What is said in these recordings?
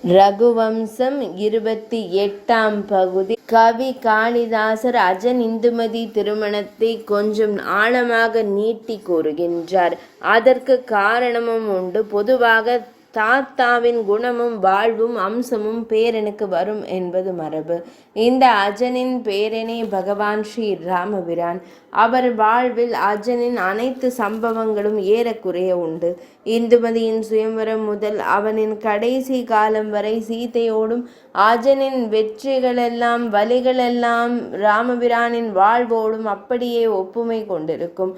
ரகுவம்சம் 28ஆம் பகுதி. கவி காளிதாசர் அஜன் இந்துமதி திருமணத்தை கொஞ்சம் ஆழமாக நீட்டி கூறுகின்றார். அதற்கு காரணமும் உண்டு. பொதுவாக தாத்தாவின் குணமும் வாழ்வும் அம்சமும் பேரனுக்கு வரும் என்பது மரபு. இந்த அஜனின் பேரனே பகவான் ஸ்ரீ ராமபிரான். அவர் வாழ்வில் அஜனின் அனைத்து சம்பவங்களும் ஏறக்குறைய உண்டு. இந்துமதியின் சுயம்வரம் முதல் அவனின் கடைசி காலம் வரை சீதையோடும் அஜனின் வெற்றிகளெல்லாம் வலிகளெல்லாம் ராமபிரானின் வாழ்வோடும் அப்படியே ஒப்புமை கொண்டிருக்கும்.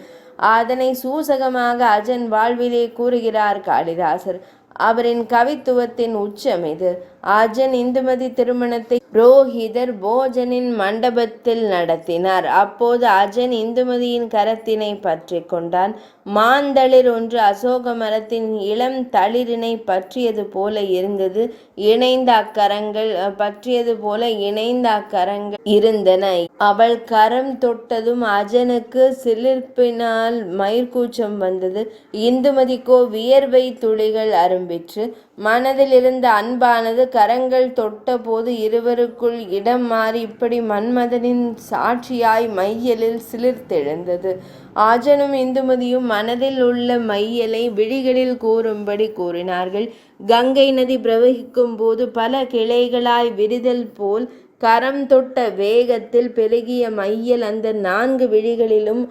அதனை சூசகமாக அஜன் வாழ்விலே கூறுகிறார் காளிதாசர். அவரின் கவித்துவத்தின் உச்சம் இது. அஜன் இந்துமதி திருமணத்தை புரோஹிதர் போஜனின் மண்டபத்தில் நடத்தினார். அப்போது அஜன் இந்துமதியின் கரத்தினை பற்றி கொண்டான். மாந்தளிர் ஒன்று அசோக மரத்தின் இளம் தளிரினை பற்றியது போல இருந்தது. இணைந்த அக்கரங்கள் இருந்தன. அவள் கரம் தொட்டதும் அஜனுக்கு சிலிர்ப்பினால் மயிர்கூச்சம் வந்தது. இந்துமதிக்கோ வியர்வை துளிகள் அரும்பிற்று. மனதில் இருந்த அன்பானது கரங்கள் தொட்ட போது இருவருக்குள் இடம் மாறி இப்படி மன்மதனின் சாட்சியாய் மையலில் சிலிர்த்தெழுந்தது. அஜனும் இந்துமதியும் மனதில் உள்ள மையலை விழிகளில் கூறும்படி கூறினார்கள். கங்கை நதி பிரவகிக்கும் போது பல கிளைகளாய் விரிதல் போல் கரம் தொட்ட வேகத்தில் பெருகிய மையல் அந்த 4 விழிகளிலும்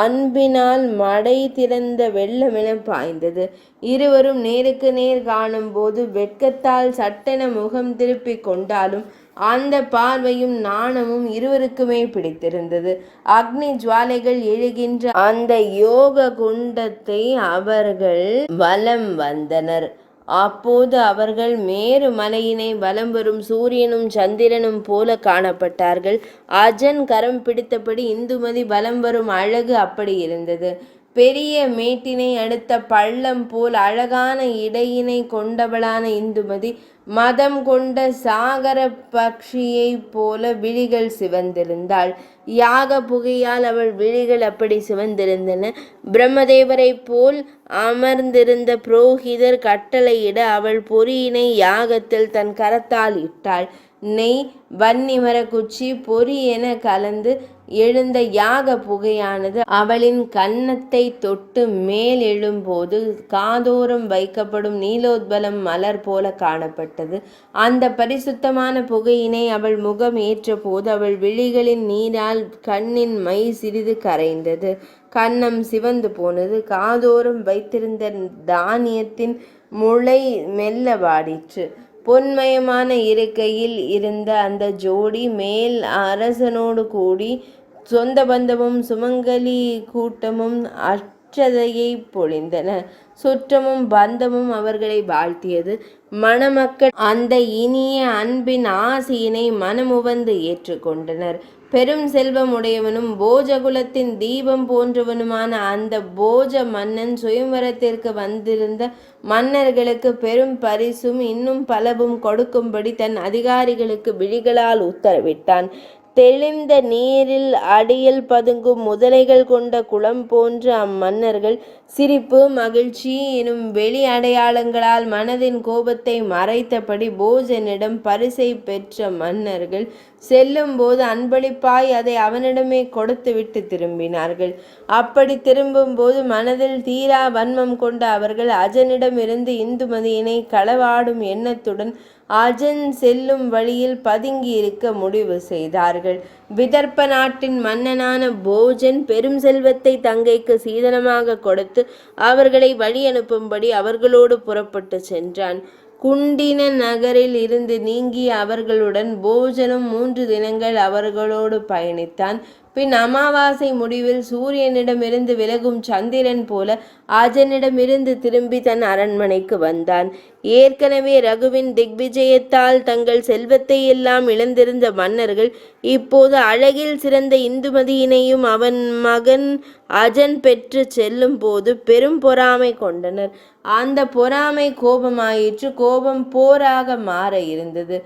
அன்பினால் மடை திறந்த வெள்ளமென பாய்ந்தது. இருவரும் நேருக்கு நேர் காணும் போது வெட்கத்தால் சட்டென முகம் திருப்பி கொண்டாலும் அந்த பார்வையும் நாணமும் இருவருக்குமே பிடித்திருந்தது. அக்னி ஜுவாலைகள் எழுகின்ற அந்த யோக குண்டத்தை அவர்கள் வலம் வந்தனர். அப்போது அவர்கள் மேரு மலையினை வலம் வரும் சூரியனும் சந்திரனும் போல காணப்பட்டார்கள். அஜன் கரம் பிடித்தபடி இந்துமதி வலம் வரும் அழகு அப்படி இருந்தது. பெரிய மேட்டினை அடுத்த பள்ளம் போல் அழகான இடையினை கொண்டவளான இந்துமதி மதம் கொண்ட சாகர பக்ஷியைப் போல விழிகள் சிவந்திருந்தாள். யாக புகையால் அவள் விழிகள் அப்படி சிவந்திருந்தன. பிரம்மதேவரை போல் அமர்ந்திருந்த புரோஹிதர் கட்டளையிட அவள் பொறியினை யாகத்தில் தன் கரத்தால் இட்டாள். நெய், வன்னிமர குச்சி, பொறி என கலந்து எழுந்த யாக புகையானது அவளின் கன்னத்தை தொட்டு மேல் எழும்போது காதோரம் வைக்கப்படும் நீலோத்பலம் மலர் போல காணப்பட்டது. அந்த பரிசுத்தமான புகையினை அவள் முகம் ஏற்ற போது அவள் விழிகளின் நீரால் கண்ணின் மை சிறிது கரைந்தது. கன்னம் சிவந்து போனது. காதோரம் வைத்திருந்த தானியத்தின் முளை மெல்ல வாடிற்று. பொன்மயமான இருக்கையில் இருந்த அந்த ஜோடி மேல் அரசனோடு கூடி சொந்த பந்தமும் சுமங்கலி கூட்டமும் அச்சதையை பொழிந்தன. சுற்றமும் பந்தமும் அவர்களை வாழ்த்தியது. மணமக்கள் அந்த இனிய அன்பின் ஆசையினை மனமுவந்து ஏற்றுக்கொண்டனர். பெரும் செல்வம் உடையவனும் போஜகுலத்தின் தீபம் போன்றவனுமான அந்த போஜ மன்னன் சுயம்வரத்திற்கு வந்திருந்த மன்னர்களுக்கு பெரும் பரிசும் இன்னும் பலவும் கொடுக்கும்படி தன் அதிகாரிகளுக்கு விழிகளால் உத்தரவிட்டான். தெளிந்த நீரில் அடியில் பதுங்கும் முதலைகள் கொண்ட குளம் போன்ற அம்மன்னர்கள் சிரிப்பு, மகிழ்ச்சி எனும் வெளி அடையாளங்களால் மனதின் கோபத்தை மறைத்தபடி போஜனிடம் பரிசை பெற்ற மன்னர்கள் செல்லும் போது அன்பளிப்பாய் அதை அவனிடமே கொடுத்துவிட்டு திரும்பினார்கள். அப்படி திரும்பும் போது மனதில் தீரா வன்மம் கொண்ட அவர்கள் அஜனிடமிருந்து இந்துமதியினை களவாடும் எண்ணத்துடன் அஜன் செல்லும் வழியில் பதுங்கி இருக்க முடிவு செய்தார்கள். விதர்ப்ப நாட்டின் மன்னனான போஜன் பெரும் செல்வத்தை தங்கைக்கு சீதனமாக கொடுத்து அவர்களை வழி அனுப்பும்படி அவர்களோடு புறப்பட்டு சென்றான். குண்டின நகரில் இருந்து நீங்கிய அவர்களுடன் போஜனும் 3 தினங்கள் அவர்களோடு பயணித்தான். பின் அமாவாசை முடிவில் சூரியனிடமிருந்து விலகும் சந்திரன் போல அஜனிடமிருந்து திரும்பி தன் அரண்மனைக்கு வந்தான். ஏற்கனவே ரகுவின் திக்விஜயத்தால் தங்கள் செல்வத்தை எல்லாம் இழந்திருந்த மன்னர்கள் இப்போது அழகில் சிறந்த இந்துமதியினையும் அவன் மகன் அஜன் பெற்று செல்லும் போது பெரும் பொறாமை கொண்டனர். அந்த பொறாமை கோபமாயிற்று. கோபம் போராக மாற இருந்தது.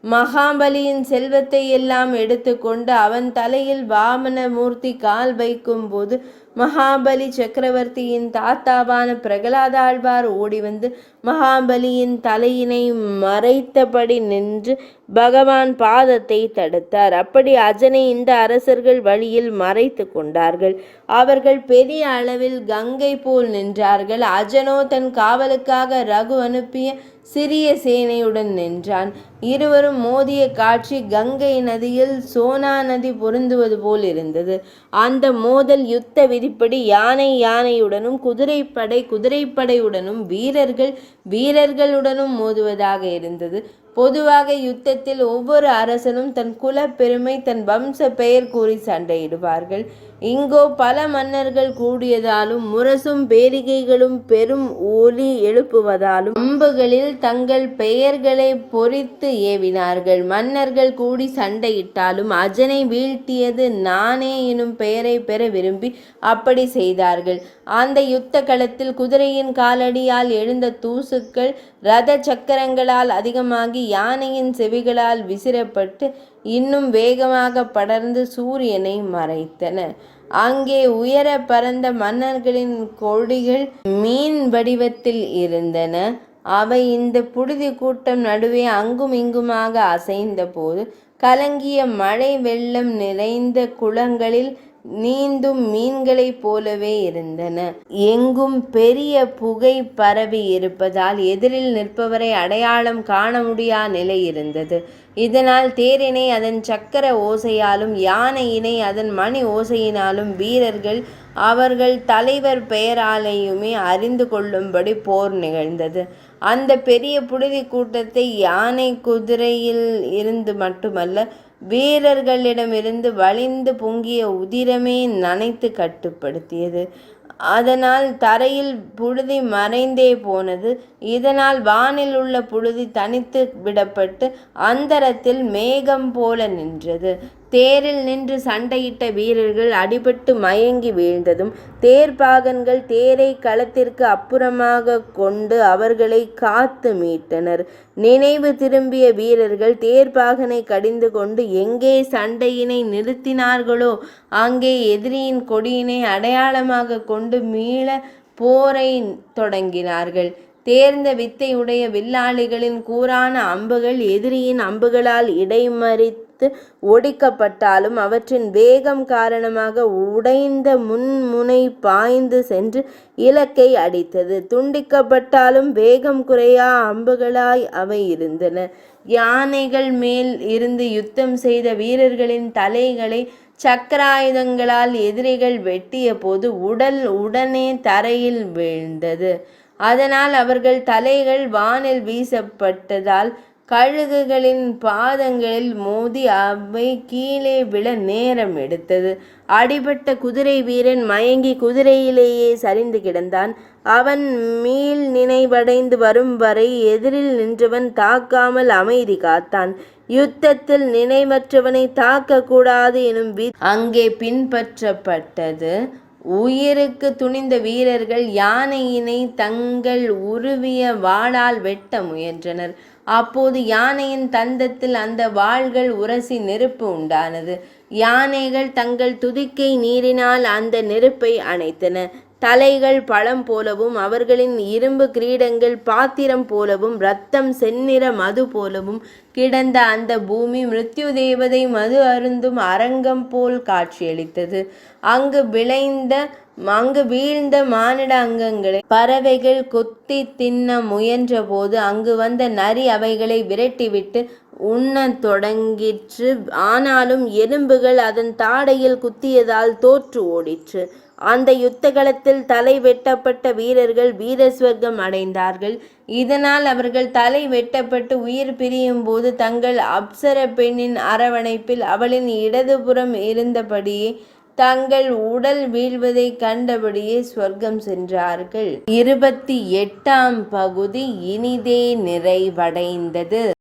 மகாபலியின் செல்வத்தை எல்லாம் எடுத்துக்கொண்டு அவன் தலையில் வாமன மூர்த்தி கால் வைக்கும் போது மகாபலி சக்கரவர்த்தியின் தாத்தாவான பிரகலாதாழ்வார் ஓடிவந்து மகாபலியின் தலையினை மறைத்தபடி நின்று பகவான் பாதத்தை தடுத்தார். அப்படி அஜனை இந்த அரசர்கள் வழியில் மறைத்து கொண்டார்கள். அவர்கள் பெரிய அளவில் கங்கை போல் நின்றார்கள். அஜனோ தன் காவலுக்காக ரகு அனுப்பிய சிறிய சேனையுடன் நின்றான். இருவரும் மோதிய காட்சி கங்கை நதியில் சோனா நதி பொருந்துவது போல் இருந்தது. அந்த மோதல் யுத்த விதிப்படி யானையுடனும் குதிரைப்படையுடனும் வீரர்களுடனும் மோதுவதாக இருந்தது. பொதுவாக யுத்தத்தில் ஒவ்வொரு அரசனும் தன் குல பெருமை தன் வம்ச பெயர் கூறி சண்டையிடுவார்கள். இங்கோ பல மன்னர்கள் கூடியதாலும் முரசும் பேரிகைகளும் பெரும் ஒலி எழுப்புவதாலும் அம்புகளில் தங்கள் பெயர்களை பொறித்து ஏவினார்கள். மன்னர்கள் கூடி சண்டையிட்டாலும் அஜனை வீழ்த்தியது நானே எனும் பெயரை பெற விரும்பி அப்படி செய்தார்கள். அந்த யுத்த களத்தில் குதிரையின் காலடியால் எழுந்த தூசுக்கள் இரத சக்கரங்களால் அதிகமாகி யானையின் செவிகளால் விசிறப்பட்டு இன்னும் வேகமாக படர்ந்து சூரியனை மறைத்தன. அங்கே உயர பறந்த மன்னர்களின் கொடிகள் மீன் வடிவத்தில் இருந்தன. அவை இந்த புழுதி கூட்டம் நடுவே அங்கும் இங்குமாக அசைந்த போது கலங்கிய மழை வெள்ளம் நிறைந்த குளங்களில் நீந்தும் மீன்களைப் போலவே இருந்தன. எங்கும் பெரிய புகை பரவி இருப்பதால் எதிரில் நிற்பவரை அடையாளம் காண முடியா நிலை இருந்தது. இதனால் தேரினை அதன் சக்கர ஓசையாலும் யானையினை அதன் மணி ஓசையினாலும் வீரர்கள் அவர்கள் தலைவர் பெயராலேயுமே அறிந்து கொள்ளும்படி போர் நிகழ்ந்தது. அந்த பெரிய புழுதி கூட்டத்தை யானை குதிரையில் இருந்து மட்டுமல்ல வீரர்களிடமிருந்து வழிந்து பொங்கிய உதிரமே நனைத்து கட்டுப்படுத்தியது. அதனால் தரையில் புழுதி மறைந்தே போனது. இதனால் வானில் உள்ள புழுதி தனித்து விடப்பட்டு அந்தரத்தில் மேகம் போல நின்றது. தேரில் நின்று சண்டையிட்ட வீரர்கள் அடிபட்டு மயங்கி வீழ்ந்ததும் தேர்ப்பாகன்கள் தேரை களத்திற்கு அப்புறமாக கொண்டு அவர்களை காத்து மீட்டனர். நினைவு திரும்பிய வீரர்கள் தேர்ப்பாகனை கடிந்து கொண்டு எங்கே சண்டையினை நிறுத்தினார்களோ அங்கே எதிரியின் கொடியினை அடையாளமாக கொண்டு மீள போரை தொடங்கினார்கள். தேர்ந்த வித்தையுடைய வில்லாளிகளின் கூரான அம்புகள் எதிரியின் அம்புகளால் இடைமறித்து ஒடிக்கப்பட்டாலும் அவற்றின் வேகம் காரணமாக உடைந்த முன்முனை பாய்ந்து சென்று இலக்கை அடித்தது. துண்டிக்கப்பட்டாலும் வேகம் குறையா அம்புகளாய் அவை இருந்தன. யானைகள் மேல் இருந்து யுத்தம் செய்த வீரர்களின் தலைகளை சக்கராயுதங்களால் எதிரிகள் வெட்டிய போது உடனே தரையில் வீழ்ந்தது. அதனால் அவர்கள் தலைகள் வானில் வீசப்பட்டதால் கழுகுகளின் பாதங்களில் மோதி அவை கீழே விழ நேரம் எடுத்தது. அடிபட்ட குதிரை வீரன் மயங்கி குதிரையிலேயே சரிந்து கிடந்தான். அவன் மீள் நினைவடைந்து வரும் வரை எதிரில் நின்றவன் தாக்காமல் அமைதி காத்தான். யுத்தத்தில் நினைவற்றவனை தாக்கக்கூடாது எனும் அங்கே பின்பற்றப்பட்டது. உயிருக்கு துணிந்த வீரர்கள் யானையினை தங்கள் உருவிய வாளால் வெட்ட முயன்றனர். அப்போது யானையின் தந்தத்தில் அந்த வாள்கள் உரசி நெருப்பு உண்டானது. யானைகள் தங்கள் துதிக்கை நீரினால் அந்த நெருப்பை அணைத்தன. தலைகள் பழம் போலவும் அவர்களின் இரும்பு கிரீடங்கள் பாத்திரம் போலவும் இரத்தம் செந்நிற மது போலவும் கிடந்த அந்த பூமி மிருத்யு தேவதை மது அருந்தும் அரங்கம் போல் காட்சியளித்தது. அங்கு வீழ்ந்த மானிட அங்கங்களை பறவைகள் கொத்தி தின்ன முயன்ற போது அங்கு வந்த நரி அவைகளை விரட்டிவிட்டு உண்ணத் தொடங்கிற்று. ஆனாலும் எலும்புகள் அதன் தாடையில் குத்தியதால் தோற்று ஓடிற்று. அந்த யுத்த களத்தில் தலை வெட்டப்பட்ட வீரர்கள் வீரஸ்வர்க்கம் அடைந்தார்கள். இதனால் அவர்கள் தலை வெட்டப்பட்டு உயிர் பிரியும் போது தங்கள் அப்சர பெண்ணின் அரவணைப்பில் அவளின் இடதுபுறம் இருந்தபடியே தங்கள் உடல் வீழ்வதை கண்டபடியே ஸ்வர்க்கம் சென்றார்கள். 28ஆம் பகுதி இனிதே நிறைவடைந்தது.